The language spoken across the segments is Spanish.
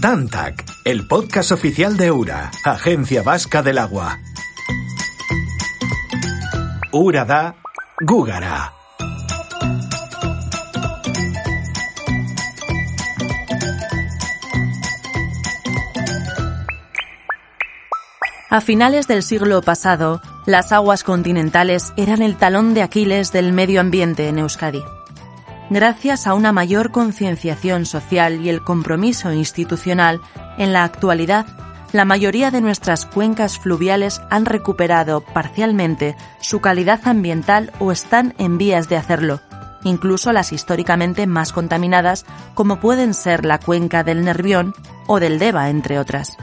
Tantac, el podcast oficial de URA, Agencia Vasca del Agua. URA da Gugara. A finales del siglo pasado, las aguas continentales eran el talón de Aquiles del medio ambiente en Euskadi. Gracias a una mayor concienciación social y el compromiso institucional, en la actualidad, la mayoría de nuestras cuencas fluviales han recuperado parcialmente su calidad ambiental o están en vías de hacerlo, incluso las históricamente más contaminadas, como pueden ser la cuenca del Nervión o del Deva, entre otras.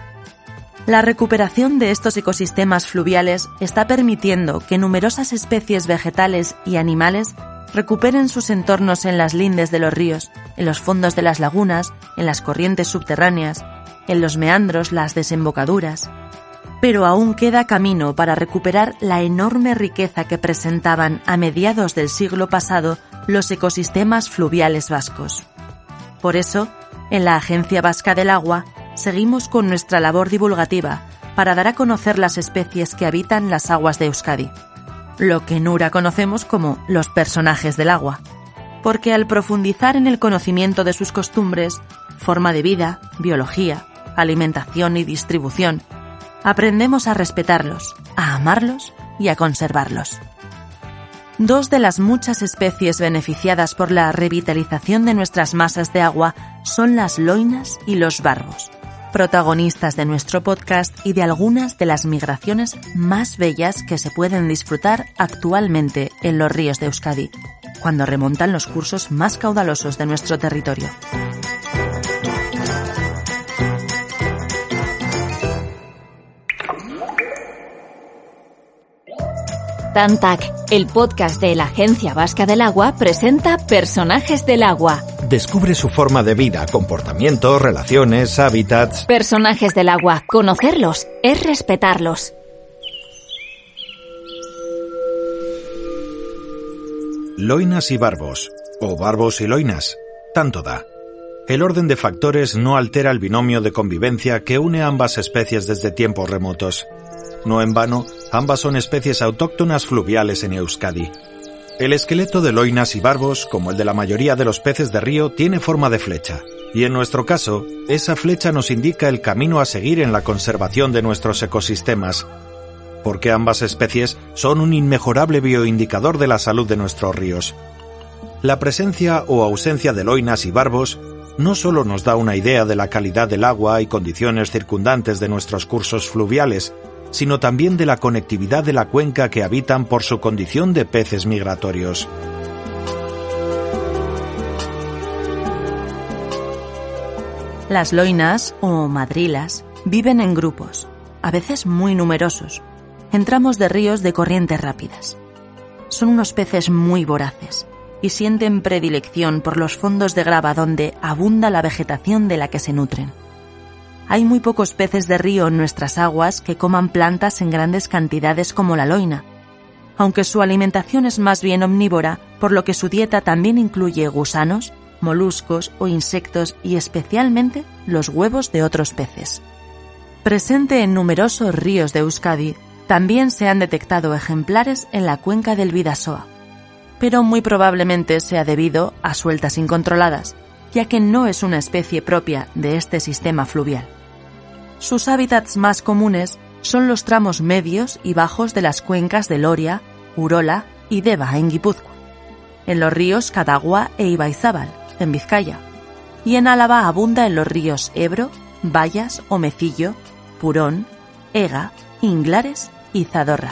La recuperación de estos ecosistemas fluviales está permitiendo que numerosas especies vegetales y animales recuperen sus entornos en las lindes de los ríos, en los fondos de las lagunas, en las corrientes subterráneas, en los meandros, las desembocaduras. Pero aún queda camino para recuperar la enorme riqueza que presentaban a mediados del siglo pasado los ecosistemas fluviales vascos. Por eso, en la Agencia Vasca del Agua, seguimos con nuestra labor divulgativa para dar a conocer las especies que habitan las aguas de Euskadi, lo que en URA conocemos como los personajes del agua, porque al profundizar en el conocimiento de sus costumbres, forma de vida, biología, alimentación y distribución, aprendemos a respetarlos, a amarlos y a conservarlos. Dos de las muchas especies beneficiadas por la revitalización de nuestras masas de agua son las loinas y los barbos, protagonistas de nuestro podcast y de algunas de las migraciones más bellas que se pueden disfrutar actualmente en los ríos de Euskadi, cuando remontan los cursos más caudalosos de nuestro territorio. Tantac, el podcast de la Agencia Vasca del Agua, presenta Personajes del Agua. Descubre su forma de vida, comportamientos, relaciones, hábitats. Personajes del agua. Conocerlos es respetarlos. Loinas y barbos, o barbos y loinas, tanto da. El orden de factores no altera el binomio de convivencia que une a ambas especies desde tiempos remotos. No en vano, ambas son especies autóctonas fluviales en Euskadi. El esqueleto de loinas y barbos, como el de la mayoría de los peces de río, tiene forma de flecha, y en nuestro caso, esa flecha nos indica el camino a seguir en la conservación de nuestros ecosistemas, porque ambas especies son un inmejorable bioindicador de la salud de nuestros ríos. La presencia o ausencia de loinas y barbos no solo nos da una idea de la calidad del agua y condiciones circundantes de nuestros cursos fluviales, sino también de la conectividad de la cuenca que habitan por su condición de peces migratorios. Las loinas, o madrilas, viven en grupos, a veces muy numerosos, en tramos de ríos de corrientes rápidas. Son unos peces muy voraces y sienten predilección por los fondos de grava donde abunda la vegetación de la que se nutren. Hay muy pocos peces de río en nuestras aguas que coman plantas en grandes cantidades como la loina, aunque su alimentación es más bien omnívora, por lo que su dieta también incluye gusanos, moluscos o insectos y especialmente los huevos de otros peces. Presente en numerosos ríos de Euskadi, también se han detectado ejemplares en la cuenca del Bidasoa, pero muy probablemente sea debido a sueltas incontroladas, ya que no es una especie propia de este sistema fluvial. Sus hábitats más comunes son los tramos medios y bajos de las cuencas de Loria, Urola y Deva en Guipúzcoa, en los ríos Cadagua e Ibaizábal, en Vizcaya, y en Álava abunda en los ríos Ebro, Bayas, Omecillo, Purón, Ega, Inglares y Zadorra.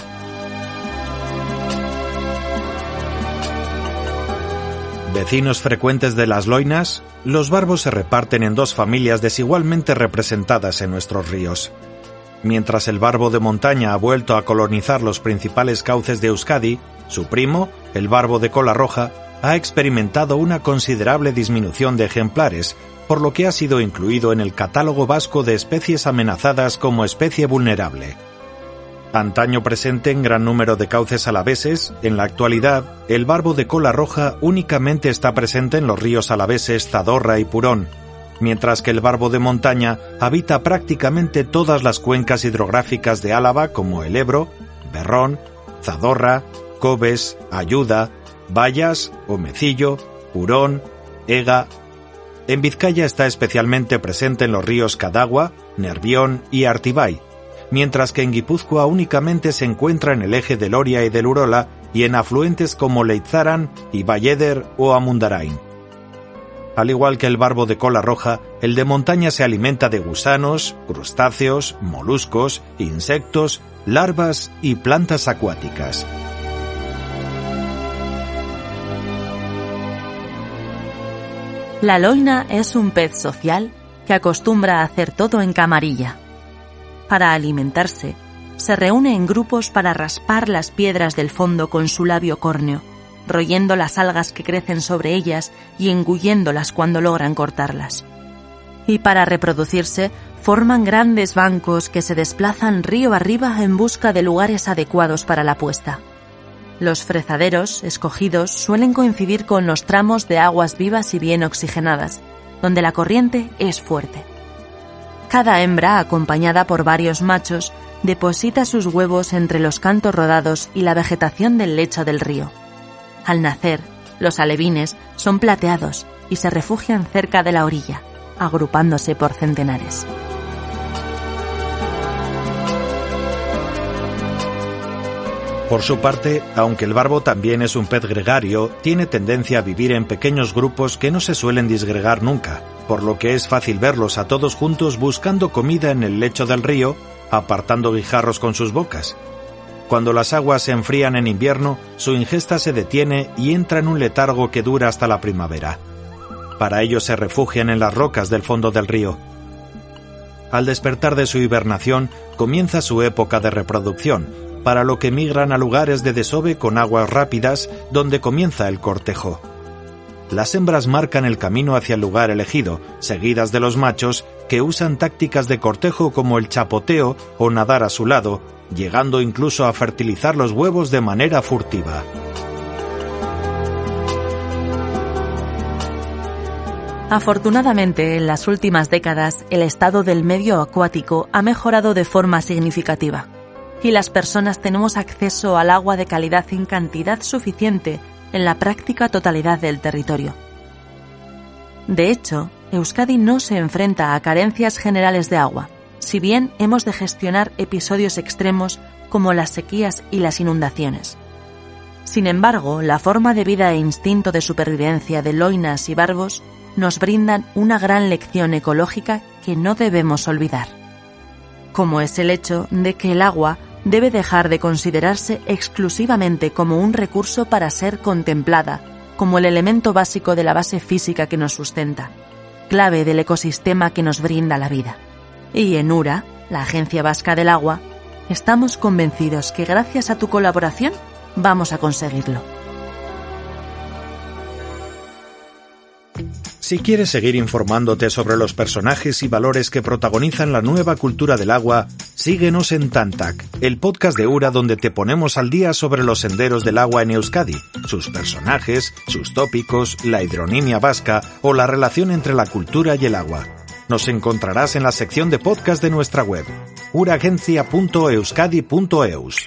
Vecinos frecuentes de las loinas, los barbos se reparten en dos familias desigualmente representadas en nuestros ríos. Mientras el barbo de montaña ha vuelto a colonizar los principales cauces de Euskadi, su primo, el barbo de cola roja, ha experimentado una considerable disminución de ejemplares, por lo que ha sido incluido en el catálogo vasco de especies amenazadas como especie vulnerable. Antaño presente en gran número de cauces alaveses, en la actualidad, el barbo de cola roja únicamente está presente en los ríos alaveses Zadorra y Purón, mientras que el barbo de montaña habita prácticamente todas las cuencas hidrográficas de Álava como el Ebro, Berrón, Zadorra, Cobes, Ayuda, Bayas, Omecillo, Hurón, Ega. En Vizcaya está especialmente presente en los ríos Cadagua, Nervión y Artibay, mientras que en Guipúzcoa únicamente se encuentra en el eje del Oria y del Urola y en afluentes como Leitzaran, Iballeder o Amundarain. Al igual que el barbo de cola roja, el de montaña se alimenta de gusanos, crustáceos, moluscos, insectos, larvas y plantas acuáticas. La loina es un pez social que acostumbra a hacer todo en camarilla. Para alimentarse, se reúne en grupos para raspar las piedras del fondo con su labio córneo, royendo las algas que crecen sobre ellas y engulléndolas cuando logran cortarlas. Y para reproducirse, forman grandes bancos que se desplazan río arriba en busca de lugares adecuados para la puesta. Los frezaderos escogidos suelen coincidir con los tramos de aguas vivas y bien oxigenadas, donde la corriente es fuerte. Cada hembra, acompañada por varios machos, deposita sus huevos entre los cantos rodados y la vegetación del lecho del río. Al nacer, los alevines son plateados y se refugian cerca de la orilla, agrupándose por centenares. Por su parte, aunque el barbo también es un pez gregario, tiene tendencia a vivir en pequeños grupos que no se suelen disgregar nunca, por lo que es fácil verlos a todos juntos buscando comida en el lecho del río, apartando guijarros con sus bocas. Cuando las aguas se enfrían en invierno, su ingesta se detiene y entra en un letargo que dura hasta la primavera. Para ello se refugian en las rocas del fondo del río. Al despertar de su hibernación, comienza su época de reproducción, para lo que migran a lugares de desove con aguas rápidas, donde comienza el cortejo. Las hembras marcan el camino hacia el lugar elegido, seguidas de los machos, que usan tácticas de cortejo como el chapoteo o nadar a su lado, llegando incluso a fertilizar los huevos de manera furtiva. Afortunadamente, en las últimas décadas, el estado del medio acuático ha mejorado de forma significativa, y las personas tenemos acceso al agua de calidad en cantidad suficiente en la práctica totalidad del territorio. De hecho, Euskadi no se enfrenta a carencias generales de agua, si bien hemos de gestionar episodios extremos como las sequías y las inundaciones. Sin embargo, la forma de vida e instinto de supervivencia de loinas y barbos nos brindan una gran lección ecológica que no debemos olvidar, como es el hecho de que el agua debe dejar de considerarse exclusivamente como un recurso para ser contemplada, como el elemento básico de la base física que nos sustenta, clave del ecosistema que nos brinda la vida. Y en URA, la Agencia Vasca del Agua, estamos convencidos que gracias a tu colaboración vamos a conseguirlo. Si quieres seguir informándote sobre los personajes y valores que protagonizan la nueva cultura del agua, síguenos en Tantac, el podcast de URA donde te ponemos al día sobre los senderos del agua en Euskadi, sus personajes, sus tópicos, la hidronimia vasca o la relación entre la cultura y el agua. Nos encontrarás en la sección de podcast de nuestra web, uraagencia.euskadi.eus.